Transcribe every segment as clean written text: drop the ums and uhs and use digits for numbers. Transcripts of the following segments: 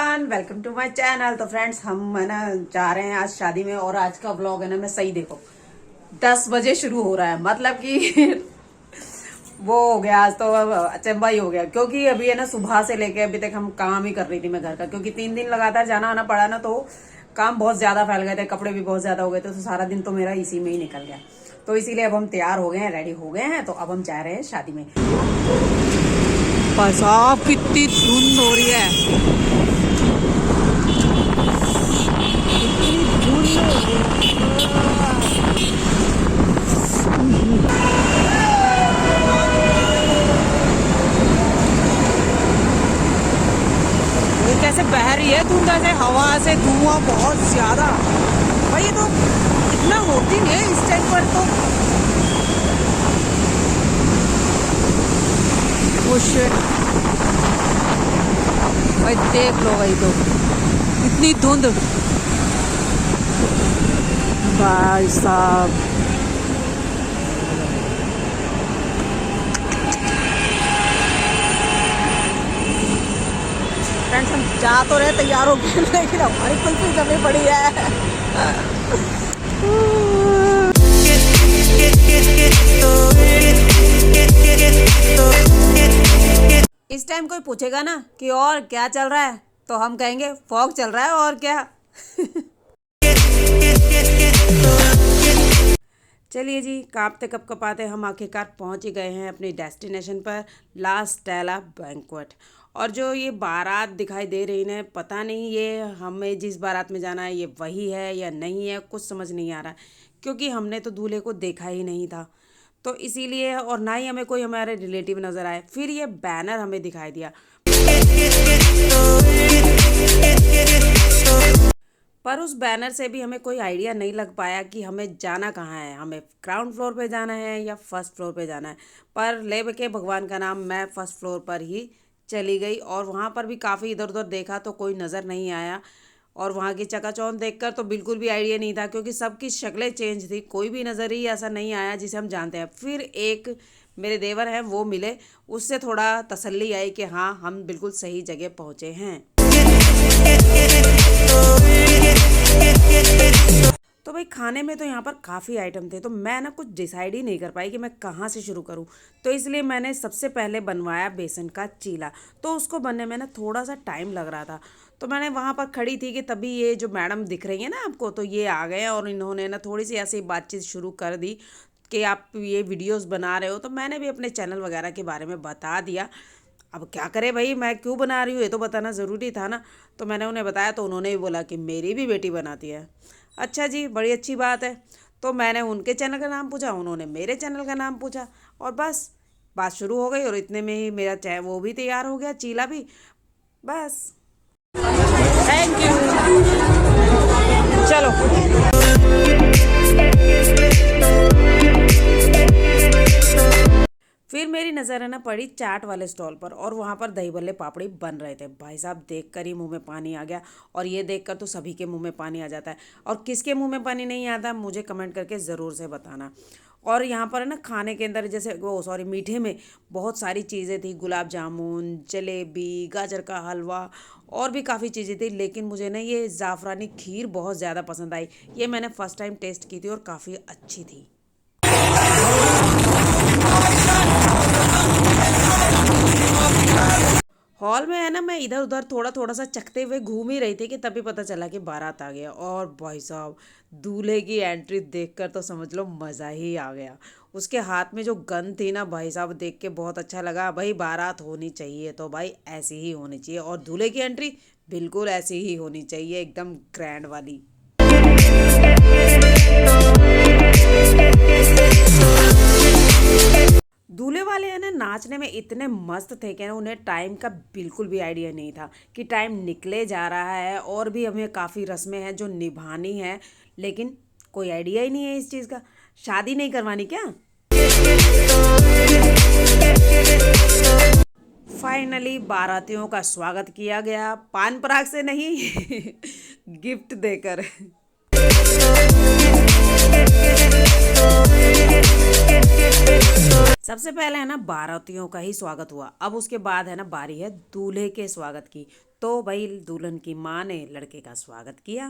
Everyone, welcome to my channel. तो friends, हम है ना जा रहे हैं आज शादी में। और आज का व्लॉग है ना, मैं सही देखो 10 बजे शुरू हो रहा है। मतलब कि वो हो गया आज, तो अचंबा ही हो गया। क्योंकि अभी है ना सुबह से लेके अभी तक हम काम ही कर रही थी मैं घर का। क्योंकि 3 दिन लगातार जाना आना पड़ा ना, तो काम बहुत ज्यादा फैल गए थे, कपड़े भी बहुत ज्यादा हो गए थे। तो सारा दिन तो मेरा इसी में ही निकल गया। तो इसीलिए अब हम तैयार हो गए हैं, रेडी हो गए हैं। तो अब हम जा रहे हैं शादी में। बस आप कितनी धुंध हो रही है, कैसे बह रही है धुंध, ऐसे हवा से धुआं बहुत ज्यादा। भाई ये तो इतना होती नहीं है इस टाइम पर तो। भाई देख लो, भाई तो इतनी धुंध भाई साहब। फ्रेंड्स, हम जा तो रहे तैयार हो गए, लेकिन हमारी कुल्फी कमी पड़ी है। इस टाइम कोई पूछेगा ना कि और क्या चल रहा है, तो हम कहेंगे फॉग चल रहा है और क्या। चलिए जी, कांपते कप कपाते हम आखिरकार पहुंच ही गए हैं अपनी डेस्टिनेशन पर, ला स्टेला बैंक्वेट। और जो ये बारात दिखाई दे रही है, पता नहीं ये हमें जिस बारात में जाना है ये वही है या नहीं है, कुछ समझ नहीं आ रहा। क्योंकि हमने तो दूल्हे को देखा ही नहीं था, तो इसीलिए, और ना ही हमें कोई हमारे रिलेटिव नज़र आए। फिर ये बैनर हमें दिखाई दिया, पर उस बैनर से भी हमें कोई आइडिया नहीं लग पाया कि हमें जाना कहाँ है, हमें ग्राउंड फ्लोर पे जाना है या फर्स्ट फ्लोर पे जाना है। पर ले के भगवान का नाम, मैं फर्स्ट फ्लोर पर ही चली गई। और वहाँ पर भी काफ़ी इधर उधर देखा तो कोई नज़र नहीं आया। और वहाँ की चकाचौंध देखकर तो बिल्कुल भी आइडिया नहीं था, क्योंकि सबकी शक्लें चेंज थी, कोई भी नज़र ही ऐसा नहीं आया जिसे हम जानते हैं। फिर एक मेरे देवर हैं वो मिले, उससे थोड़ा तसल्ली आई कि हाँ, हम बिल्कुल सही जगह पहुँचे हैं। तो भाई खाने में तो यहाँ पर काफ़ी आइटम थे, तो मैं ना कुछ डिसाइड ही नहीं कर पाई कि मैं कहाँ से शुरू करूँ। तो इसलिए मैंने सबसे पहले बनवाया बेसन का चीला। तो उसको बनने में ना थोड़ा सा टाइम लग रहा था। तो मैंने वहाँ पर खड़ी थी कि तभी ये जो मैडम दिख रही है ना आपको, तो ये आ गए और इन्होंने ना थोड़ी सी ऐसी बातचीत शुरू कर दी कि आप ये वीडियोस बना रहे हो। तो मैंने भी अपने चैनल वगैरह के बारे में बता दिया। अब क्या करे भाई, मैं क्यों बना रही हूँ ये तो बताना ज़रूरी था ना। तो मैंने उन्हें बताया, तो उन्होंने भी बोला कि मेरी भी बेटी बनाती है। अच्छा जी, बड़ी अच्छी बात है। तो मैंने उनके चैनल का नाम पूछा, उन्होंने मेरे चैनल का नाम पूछा, और बस बात शुरू हो गई। और इतने में ही मेरा चाय वो भी तैयार हो गया, चीला भी। बस, थैंक यू। चलो, फिर मेरी नज़र है ना पड़ी चाट वाले स्टॉल पर, और वहाँ पर दही भल्ले पापड़ी बन रहे थे। भाई साहब, देखकर ही मुंह में पानी आ गया। और ये देखकर तो सभी के मुंह में पानी आ जाता है। और किसके मुंह में पानी नहीं आता, मुझे कमेंट करके ज़रूर से बताना। और यहाँ पर है ना खाने के अंदर, जैसे वो सॉरी मीठे में बहुत सारी चीज़ें थी, गुलाब जामुन, जलेबी, गाजर का हलवा, और भी काफ़ी चीज़ें थी। लेकिन मुझे ना ये ज़ाफ़रानी खीर बहुत ज़्यादा पसंद आई। ये मैंने फ़र्स्ट टाइम टेस्ट की थी और काफ़ी अच्छी थी। हॉल में है ना, मैं इधर उधर थोड़ा थोड़ा सा चखते हुए घूम ही रही थी कि तभी पता चला कि बारात आ गया। और भाई साहब, दूल्हे की एंट्री देखकर तो समझ लो मज़ा ही आ गया। उसके हाथ में जो गन थी ना, भाई साहब देख के बहुत अच्छा लगा। भाई बारात होनी चाहिए तो भाई ऐसी ही होनी चाहिए, और दूल्हे की एंट्री बिल्कुल ऐसी ही होनी चाहिए, एकदम ग्रैंड वाली। दूल्हे वाले हैं ना नाचने में इतने मस्त थे कि ना उन्हें टाइम का बिल्कुल भी आइडिया नहीं था कि टाइम निकले जा रहा है। और भी हमें काफ़ी रस्में हैं जो निभानी है, लेकिन कोई आइडिया ही नहीं है इस चीज़ का। शादी नहीं करवानी क्या? फाइनली बारातियों का स्वागत किया गया, पान पराग से नहीं गिफ्ट देकर। सबसे पहले है ना बारातियों का ही स्वागत हुआ। अब उसके बाद है ना बारी है दूल्हे के स्वागत की। तो भाई दुल्हन की माँ ने लड़के का स्वागत किया।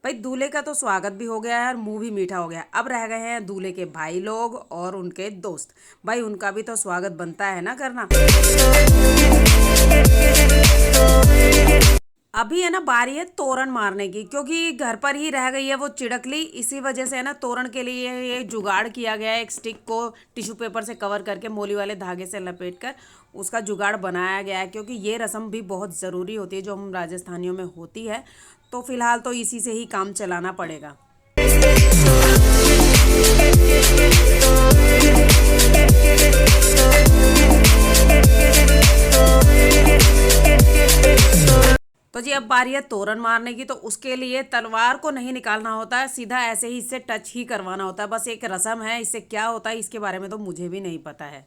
भाई दूल्हे का तो स्वागत भी हो गया है और मुंह भी मीठा हो गया। अब रह गए हैं दूल्हे के भाई लोग और उनके दोस्त। भाई उनका भी तो स्वागत बनता है ना करना। अभी है ना बारी है तोरण मारने की, क्योंकि घर पर ही रह गई है वो चिड़कली, इसी वजह से है ना तोरण के लिए ये जुगाड़ किया गया है। एक स्टिक को टिश्यू पेपर से कवर करके मोली वाले धागे से लपेट कर उसका जुगाड़ बनाया गया है, क्योंकि ये रस्म भी बहुत ज़रूरी होती है जो हम राजस्थानियों में होती है। तो फिलहाल तो इसी से ही काम चलाना पड़ेगा। तो जी अब बारी है तोरण मारने की। तो उसके लिए तलवार को नहीं निकालना होता है, सीधा ऐसे ही इससे टच ही करवाना होता है। बस एक रस्म है, इससे क्या होता है इसके बारे में तो मुझे भी नहीं पता है।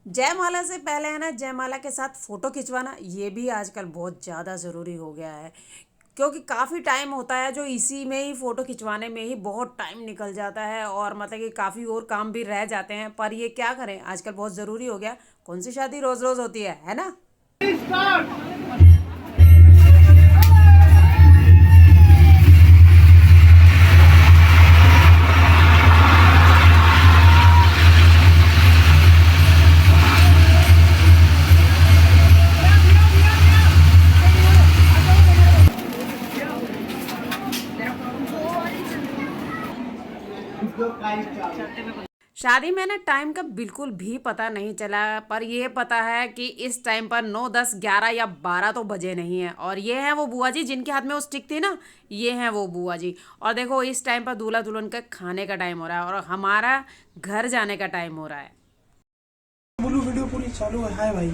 जयमाला से पहले है ना जयमाला के साथ फ़ोटो खिंचवाना, ये भी आजकल बहुत ज़्यादा ज़रूरी हो गया है, क्योंकि काफ़ी टाइम होता है जो इसी में ही फ़ोटो खिंचवाने में ही बहुत टाइम निकल जाता है, और मतलब कि काफ़ी और काम भी रह जाते हैं। पर ये क्या करें, आजकल बहुत ज़रूरी हो गया। कौन सी शादी रोज़ रोज़ होती है ना। शादी में ना टाइम का बिल्कुल भी पता नहीं चला, पर ये पता है कि इस टाइम पर 9, 10, 11 या 12 तो बजे नहीं है। और ये हैं वो बुआ जी जिनके हाथ में वो स्टिक थी ना, ये हैं वो बुआ जी। और देखो इस टाइम पर दूल्हा दुल्हन का खाने का टाइम हो रहा है और हमारा घर जाने का टाइम हो रहा है। बोलो वीडियो पूरी चालू है। हाय भाई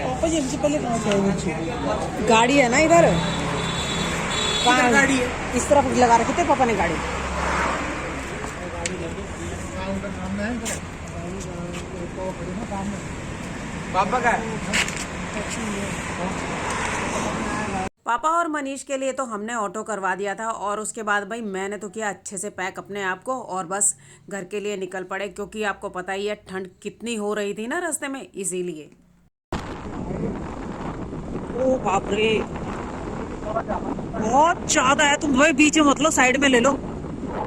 पापा जी, हमसे पहले कहाँ गए? गाड़ी है ना इधर, कहाँ गाड़ी है? इस तरफ लगा रखी थे पापा ने गाड़ी। पापा का पापा और मनीष के लिए तो हमने ऑटो करवा दिया था, और उसके बाद भाई मैंने तो किया अच्छे से पैक अपने आप को, और बस घर के लिए निकल पड़े, क्योंकि आपको पता ही है ठंड कितनी हो रही थी ना रास्ते में, इसीलिए। ओ बाप रे, बहुत ज्यादा है। तुम भाई बीच में मत लो, साइड में ले लो,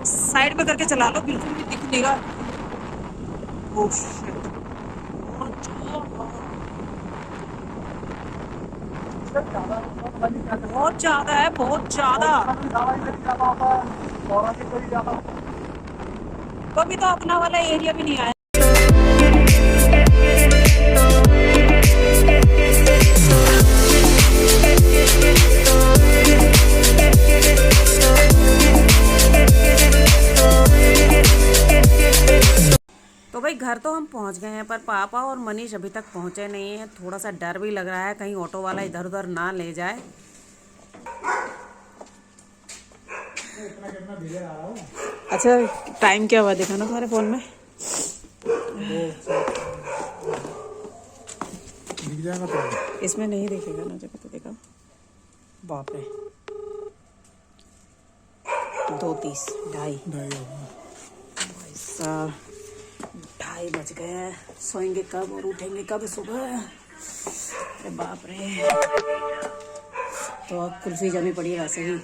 साइड में करके चला लो, बिल्कुल भी दिख नहीं रहा। ओह शिट, बहुत ज्यादा है, बहुत ज्यादा। कभी तो अपना वाला एरिया भी नहीं आया। तो भाई घर तो हम पहुंच गए हैं, पर पापा और मनीष अभी तक पहुंचे नहीं हैं। थोड़ा सा डर भी लग रहा है कहीं ऑटो वाला इधर उधर ना ले जाए। अच्छा टाइम क्या हुआ देखा ना तुम्हारे फोन में? दिख जाएगा तो इसमें नहीं दिखेगा ना, जगह तो देखा। बाप रे, 2:30, 2:30 भाई साहब, 2:30 बज गए हैं। सोएंगे कब और उठेंगे कब सुबह? अरे बाप रे। तो अब कुल्फी जमी पड़ी है वैसे ही।